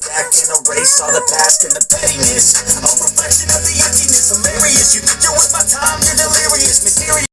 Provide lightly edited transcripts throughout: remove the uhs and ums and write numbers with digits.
Back and erase all the past and the pettiness. A reflection of the emptiness. Hilarious, you think you're worth my time, you're delirious, mysterious.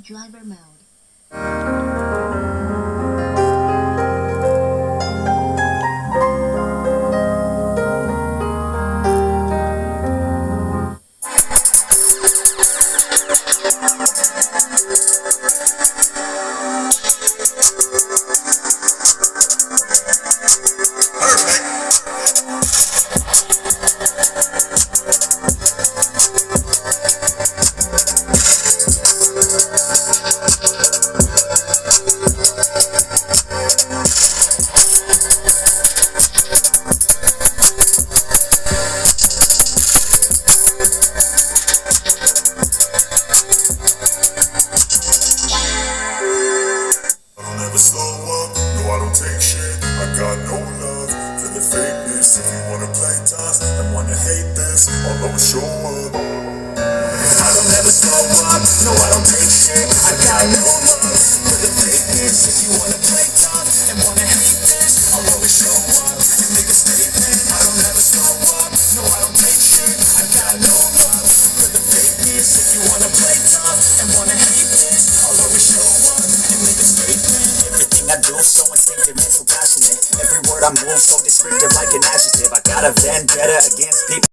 driver mode. Slow up, no I don't take shit. I got no love for the fakeness. If you wanna play tough and wanna hate this, I'll always show up. I don't ever slow up, no I don't take shit. I got no love for the fakeness. If you wanna play tough and wanna hate this, I'll always show up and make a statement. I don't ever slow up, no I don't take shit. I got no love for the fakeness. If you wanna play tough and wanna hate this, I'll always show up and make a statement. Everything I do so instinctive and so passionate. Every word I move so descriptive like an adjective. I got a vendetta against people